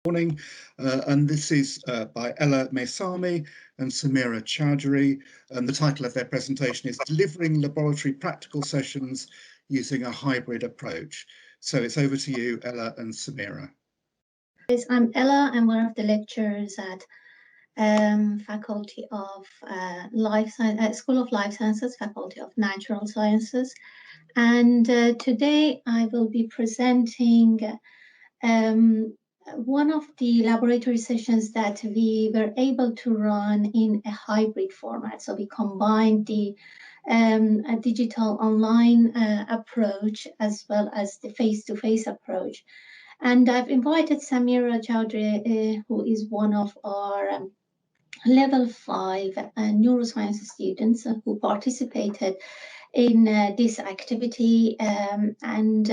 Morning, and this is by Ella Mesami and Samira Chowdhury, and the title of their presentation is Delivering Laboratory Practical Sessions Using a Hybrid Approach. So it's over to you, Ella and Samira. Yes, I'm Ella. I'm one of the lecturers at Faculty of Life Science, School of Life Sciences, Faculty of Natural Sciences, and today I will be presenting one of the laboratory sessions that we were able to run in a hybrid format. So we combined the a digital online approach as well as the face-to-face approach. And I've invited Samira Chowdhury, who is one of our level 5 neuroscience students who participated in this activity and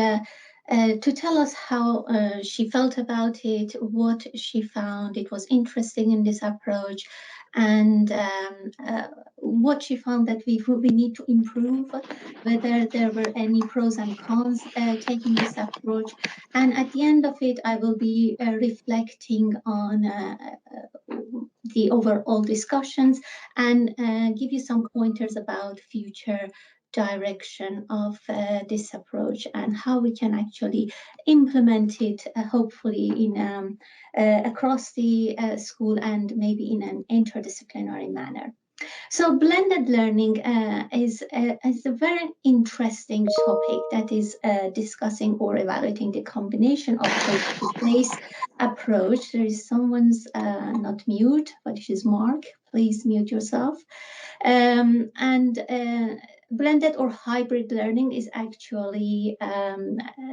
to tell us how she felt about it, what she found it was interesting in this approach, and what she found that we need to improve, whether there were any pros and cons taking this approach. And at the end of it, I will be reflecting on the overall discussions and give you some pointers about future direction of this approach and how we can actually implement it hopefully in across the school and maybe in an interdisciplinary manner. So blended learning is a very interesting topic that is discussing or evaluating the combination of face-to-face approach. There is someone's not mute, but she's Mark. Please mute yourself. And blended or hybrid learning is actually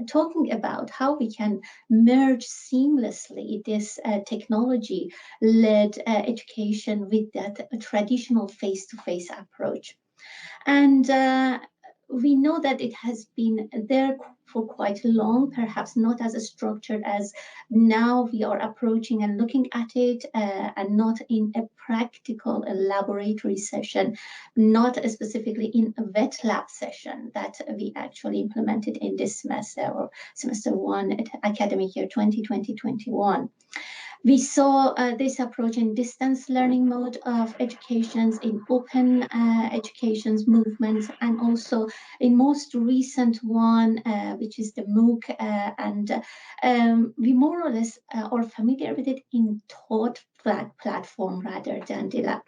talking about how we can merge seamlessly this technology-led education with that traditional face-to-face approach. And we know that it has been there for quite long, perhaps not as structured as now we are approaching and looking at it, and not in a practical laboratory session, not specifically in a wet lab session that we actually implemented in this semester or semester 1 academic year 2020-21. We saw this approach in distance learning mode of educations, in open educations movements, and also in most recent one, which is the MOOC, and we more or less are familiar with it in taught platform rather than the lab,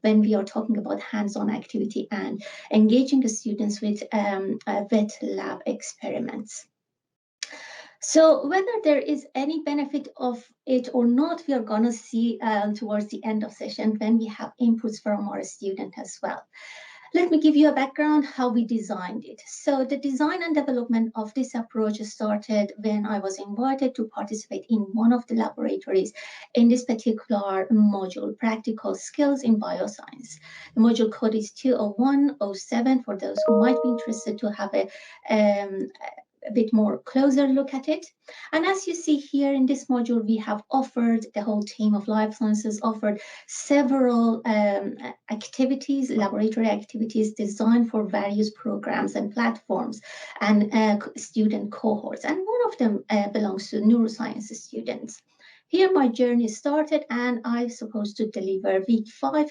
when we are talking about hands-on activity and engaging the students with wet lab experiments. So whether there is any benefit of it or not, we are going to see towards the end of session when we have inputs from our student as well. Let me give you a background how we designed it. So the design and development of this approach started when I was invited to participate in one of the laboratories in this particular module, Practical Skills in Bioscience. The module code is 20107 for those who might be interested to have a bit more closer look at it. And as you see here in this module, we have offered, the whole team of life sciences offered several activities, laboratory activities designed for various programs and platforms and student cohorts. And one of them belongs to neuroscience students. Here my journey started, and I'm supposed to deliver week 5,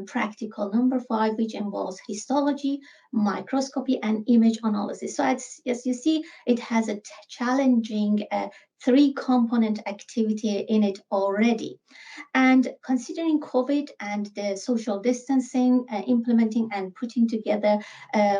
practical number 5, which involves histology, microscopy, and image analysis. So as you see, it has a challenging 3-component activity in it already. And considering COVID and the social distancing, implementing and putting together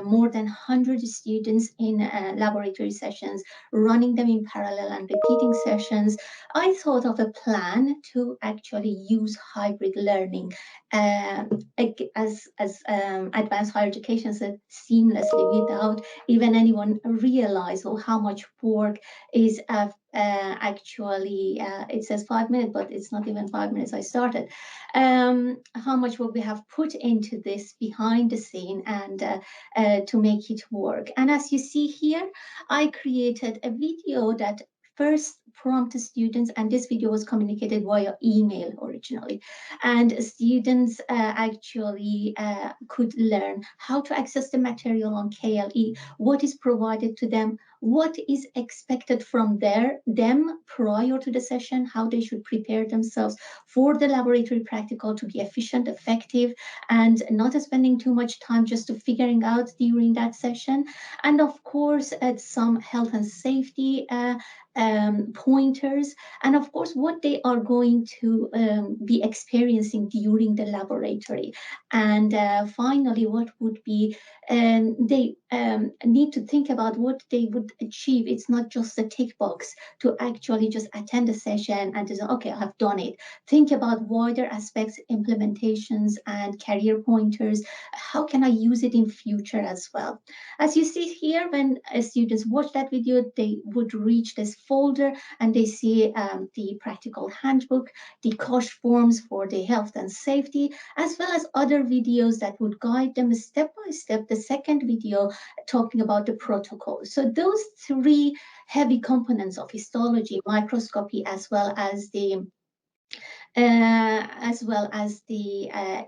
more than 100 students in laboratory sessions, running them in parallel and repeating sessions, I thought of a plan to actually use hybrid learning as advanced higher education said, seamlessly without even anyone realize how much work is actually, it says 5 minutes, but it's not even 5 minutes I started. How much work we have put into this behind the scene and to make it work. And as you see here, I created a video that first prompt students, and this video was communicated via email originally. And students actually could learn how to access the material on KLE, what is provided to them, what is expected from them prior to the session, how they should prepare themselves for the laboratory practical to be efficient, effective, and not spending too much time just to figuring out during that session. And of course, some health and safety pointers, and of course what they are going to be experiencing during the laboratory. And finally, what would be, they need to think about what they would achieve. It's not just a tick box to actually just attend a session and just, okay, I've done it. Think about wider aspects, implementations, and career pointers. How can I use it in future as well? As you see here, when students watch that video, they would reach this folder and they see the practical handbook, the COSH forms for the health and safety, as well as other videos that would guide them step by step. The second video talking about the protocol. So those three heavy components of histology, microscopy, as well as the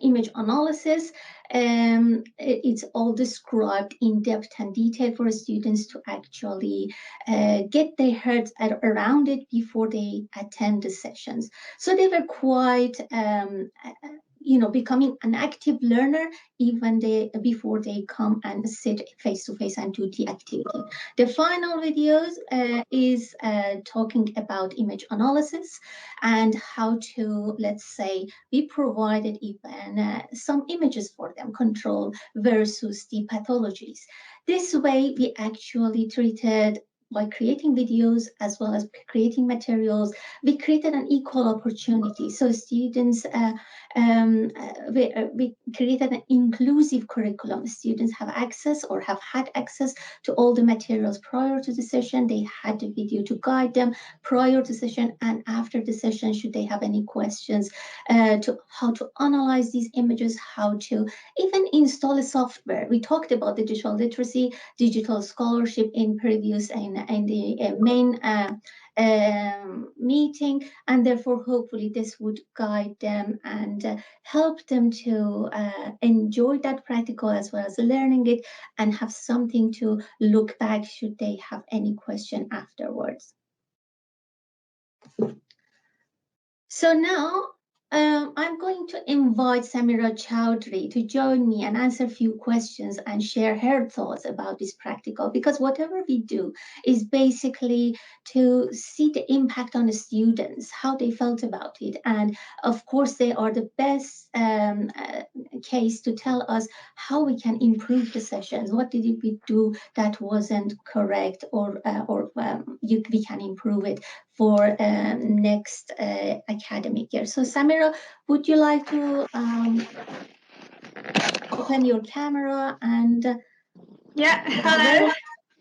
image analysis. It's all described in depth and detail for students to actually get their heads around it before they attend the sessions. So they were quite becoming an active learner even before they come and sit face to face and do the activity. The final videos is talking about image analysis and how to, let's say, be provided even some images for them, control versus the pathologies. This way, we actually treated, by creating videos as well as creating materials, we created an equal opportunity. So students, we created an inclusive curriculum. Students have access or have had access to all the materials prior to the session. They had the video to guide them prior to session and after the session, should they have any questions to how to analyze these images, how to even install a software. We talked about digital literacy, digital scholarship in previous and the main meeting, and therefore hopefully this would guide them and help them to enjoy that practical as well as learning it and have something to look back should they have any question afterwards. So now I'm going to invite Samira Chowdhury to join me and answer a few questions and share her thoughts about this practical, because whatever we do is basically to see the impact on the students, how they felt about it. And of course, they are the best case to tell us how we can improve the sessions. What did we do that wasn't correct, or we can improve it for next academic year. So Samira, would you like to open your camera and yeah, hello.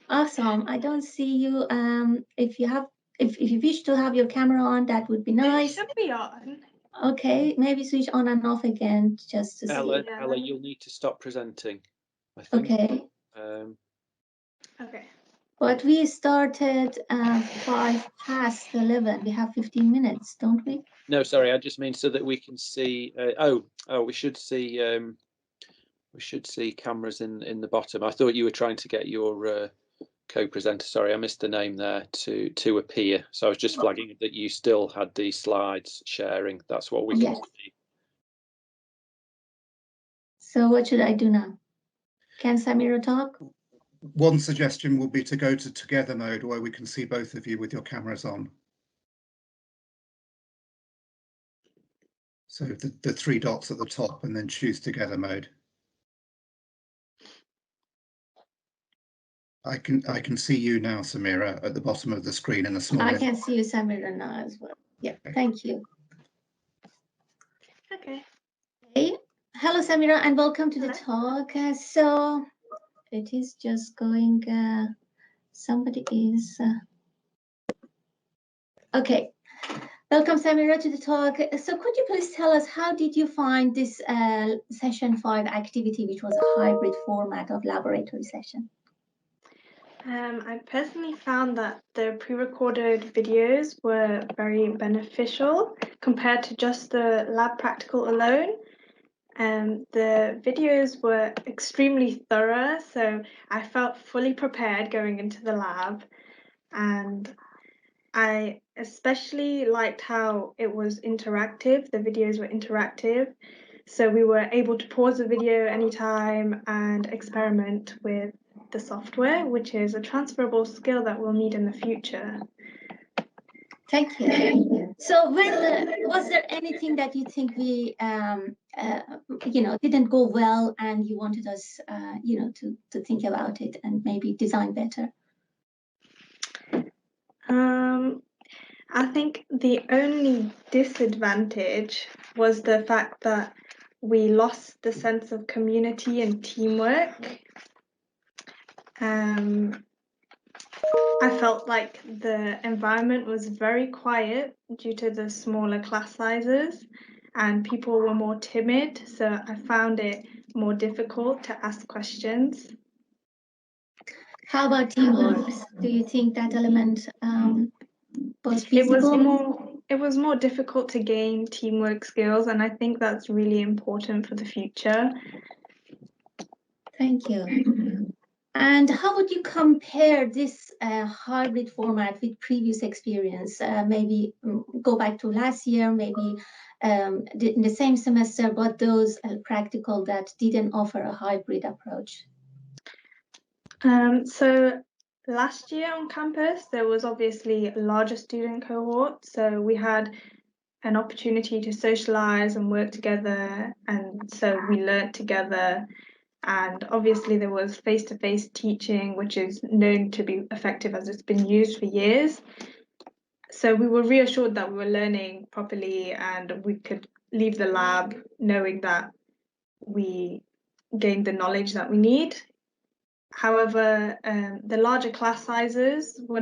Awesome. I don't see you. If you wish to have your camera on, that would be nice. It should be on. Okay, maybe switch on and off again just to Ella, see. Ella, you'll need to stop presenting, I think. Okay. Okay. But we started 11:05. We have 15 minutes, don't we? No, sorry, I just mean so that we can see. We should see. We should see cameras in the bottom. I thought you were trying to get your co-presenter. Sorry, I missed the name there. To appear. So I was just flagging that you still had the slides sharing. That's what we can see. So what should I do now? Can Samira talk? One suggestion would be to go to together mode where we can see both of you with your cameras on. So the three dots at the top and then choose together mode. I can see you now, Samira, at the bottom of the screen in the small. I can see you, Samira, now as well. Yeah, thank you. Okay. Hey, hello, Samira, and welcome to the talk. So it is just going. Somebody is. Okay. Welcome, Samira, to the talk. So could you please tell us, how did you find this session 5 activity, which was a hybrid format of laboratory session? I personally found that the pre-recorded videos were very beneficial compared to just the lab practical alone. The videos were extremely thorough, so I felt fully prepared going into the lab, and I especially liked how it was interactive. The videos were interactive, so we were able to pause the video anytime and experiment with the software, which is a transferable skill that we'll need in the future. Thank you. So, was there anything that you think we, didn't go well, and you wanted us, to think about it and maybe design better? I think the only disadvantage was the fact that we lost the sense of community and teamwork. I felt like the environment was very quiet due to the smaller class sizes, and people were more timid, so I found it more difficult to ask questions. How about teamwork? Do you think that element was feasible? It was more difficult to gain teamwork skills, and I think that's really important for the future. Thank you. And how would you compare this hybrid format with previous experience? Maybe go back to last year, maybe in the same semester, but those practical that didn't offer a hybrid approach. So last year on campus, there was obviously a larger student cohort, so we had an opportunity to socialize and work together, and so we learnt together. And obviously there was face-to-face teaching, which is known to be effective as it's been used for years. So we were reassured that we were learning properly and we could leave the lab knowing that we gained the knowledge that we need. However, the larger class sizes we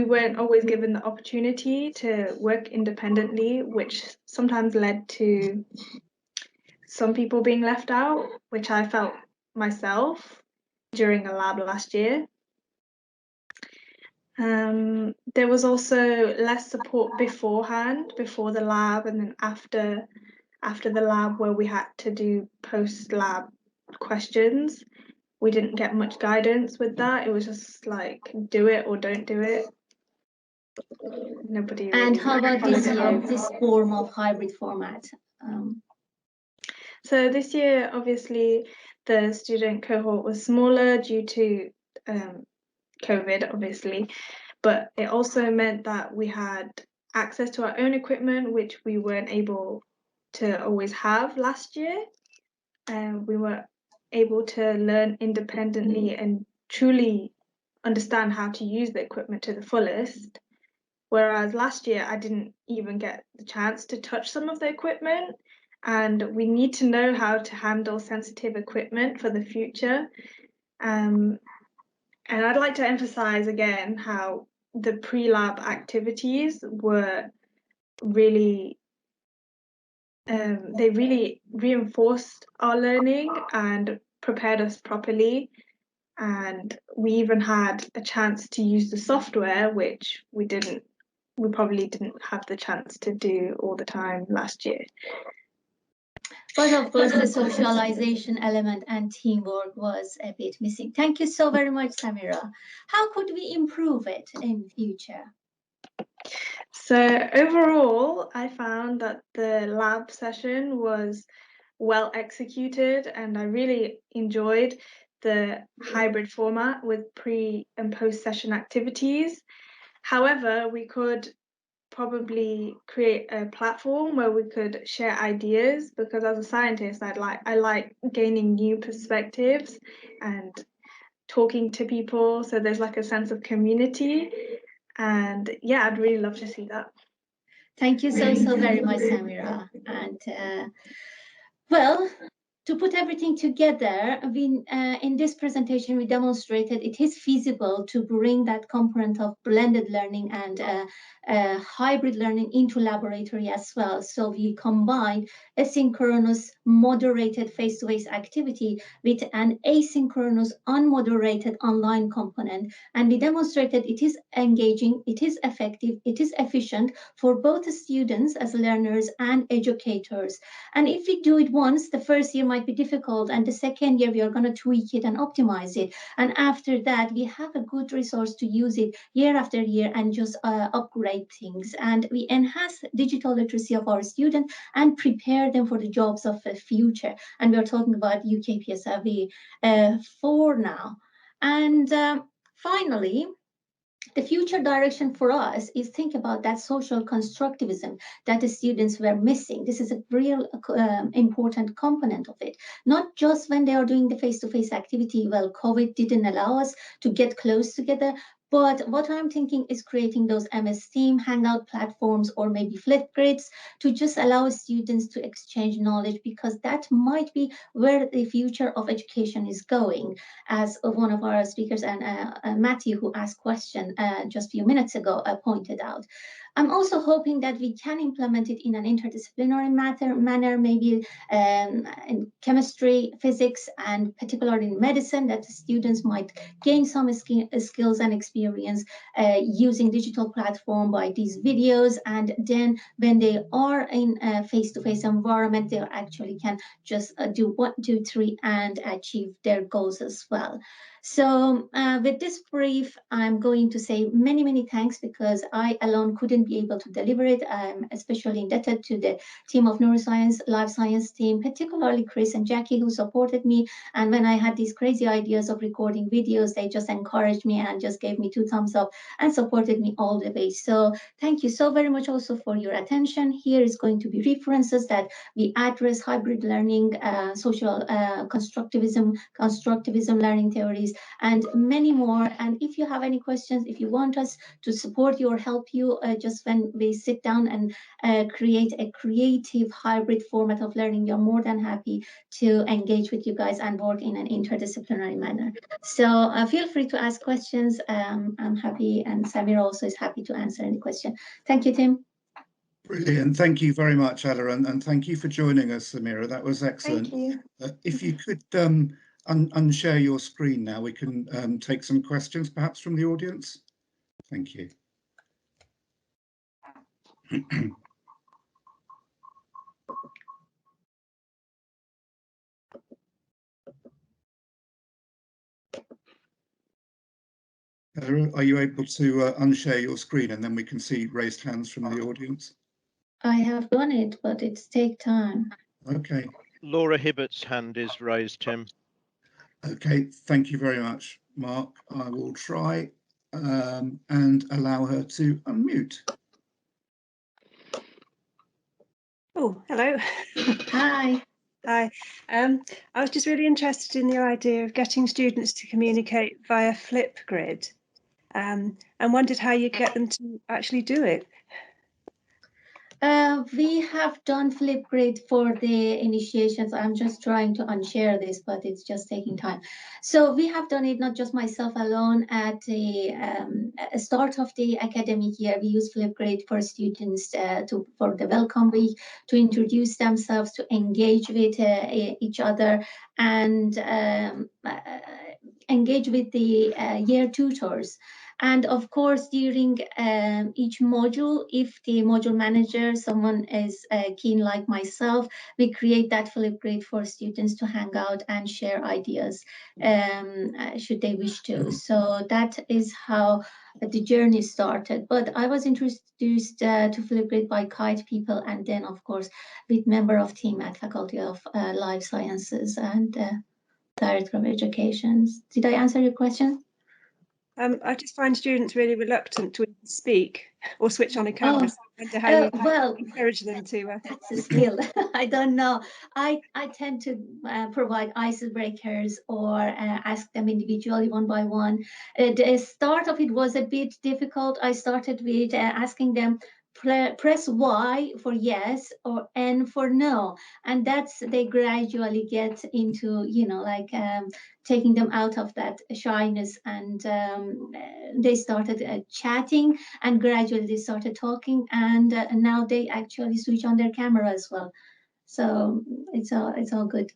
weren't always given the opportunity to work independently, which sometimes led to some people being left out, which I felt myself during a lab last year. There was also less support beforehand, before the lab, and then after the lab, where we had to do post-lab questions. We didn't get much guidance with that. It was just like, do it or don't do it. Nobody really. And how about this year, this form of hybrid format? So this year, obviously, the student cohort was smaller due to COVID, obviously, but it also meant that we had access to our own equipment, which we weren't able to always have last year. And we were able to learn independently and truly understand how to use the equipment to the fullest. Whereas last year, I didn't even get the chance to touch some of the equipment. And we need to know how to handle sensitive equipment for the future. And I'd like to emphasize again how the pre-lab activities were really, they really reinforced our learning and prepared us properly. And we even had a chance to use the software, which we probably didn't have the chance to do all the time last year. But of course, the socialization element and teamwork was a bit missing. Thank you so very much, Samira. How could we improve it in future? So overall, I found that the lab session was well executed, and I really enjoyed the hybrid format with pre and post session activities. However, we could probably create a platform where we could share ideas, because as a scientist, I like gaining new perspectives and talking to people, so there's like a sense of community. And yeah, I'd really love to see that. Thank you so very much, Samira. And well, to put everything together, we, in this presentation, we demonstrated it is feasible to bring that component of blended learning and hybrid learning into laboratory as well. So we combined asynchronous moderated face-to-face activity with an asynchronous unmoderated online component. And we demonstrated it is engaging, it is effective, it is efficient for both students as learners and educators. And if we do it once, the first year might be difficult, and the second year we are going to tweak it and optimize it. And after that, we have a good resource to use it year after year and just upgrade things. And we enhance digital literacy of our students and prepare them for the jobs of the future. And we are talking about UKPSW 4 now. And finally, the future direction for us is think about that social constructivism that the students were missing. This is a real important component of it, not just when they are doing the face-to-face activity. Well, COVID didn't allow us to get close together, but what I'm thinking is creating those MS Team Hangout platforms or maybe Flipgrids to just allow students to exchange knowledge, because that might be where the future of education is going, as one of our speakers and Matthew, who asked question just a few minutes ago, pointed out. I'm also hoping that we can implement it in an interdisciplinary manner, maybe in chemistry, physics, and particularly in medicine, that the students might gain some skills and experience using digital platform by these videos. And then when they are in a face-to-face environment, they actually can just do 1, 2, 3 and achieve their goals as well. So with this brief, I'm going to say many, many thanks, because I alone couldn't be able to deliver it. I'm especially indebted to the team of neuroscience, life science team, particularly Chris and Jackie, who supported me. And when I had these crazy ideas of recording videos, they just encouraged me and just gave me 2 thumbs up and supported me all the way. So thank you so very much also for your attention. Here is going to be references that we address hybrid learning, social constructivism learning theories, and many more. And if you have any questions, if you want us to support you or help you, just when we sit down and create a creative hybrid format of learning, you're more than happy to engage with you guys and work in an interdisciplinary manner. So feel free to ask questions. I'm happy, and Samir also is happy to answer any question. Thank you, Tim. Brilliant. Thank you very much, Ella, and thank you for joining us, Samira. That was excellent. Thank you. If you could unshare your screen now, we can take some questions perhaps from the audience. Thank you. Are you able to unshare your screen, and then we can see raised hands from the audience? I have done it, but it's take time. Okay. Laura Hibbert's hand is raised, Tim. Okay, thank you very much, Mark. I will try and allow her to unmute. Oh, hello. Hi. Hi. I was just really interested in the idea of getting students to communicate via Flipgrid, and wondered how you get them to actually do it. We have done Flipgrid for the initiations. I'm just trying to unshare this, but it's just taking time. So we have done it, not just myself alone. At the start of the academic year, we use Flipgrid for students for the welcome week, to introduce themselves, to engage with each other, and engage with the year tutors. And of course, during each module, if the module manager, someone is keen like myself, we create that Flipgrid for students to hang out and share ideas, should they wish to. So that is how the journey started. But I was introduced to Flipgrid by Kite people, and then of course with member of team at Faculty of Life Sciences and Director of Education. Did I answer your question? I just find students really reluctant to speak or switch on a camera. So I wonder how you encourage them to. That's a skill. I don't know. I tend to provide icebreakers or ask them individually, one by one. The start of it was a bit difficult. I started with asking them, press Y for yes or N for no, and that's they gradually get into, you know, like taking them out of that shyness, and they started chatting, and gradually they started talking, and now they actually switch on their camera as well. So it's all good.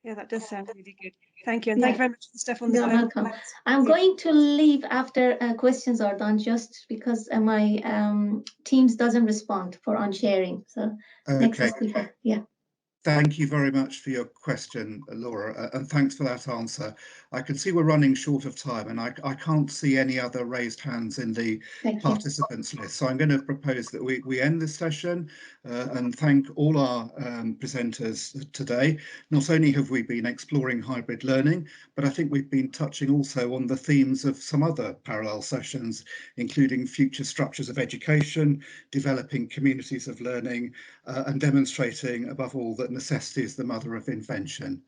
Yeah, that does sound really good. Thank you, and Yeah. thank you very much for the stuff on the You're welcome. I'm going to leave after questions are done, just because my Teams doesn't respond for unsharing. So next Okay. speaker, yeah. Thank you very much for your question, Laura, and thanks for that answer. I can see we're running short of time, and I can't see any other raised hands in the Thank you. participants list. So I'm going to propose that we end this session and thank all our presenters today. Not only have we been exploring hybrid learning, but I think we've been touching also on the themes of some other parallel sessions, including future structures of education, developing communities of learning, and demonstrating above all that necessity is the mother of invention.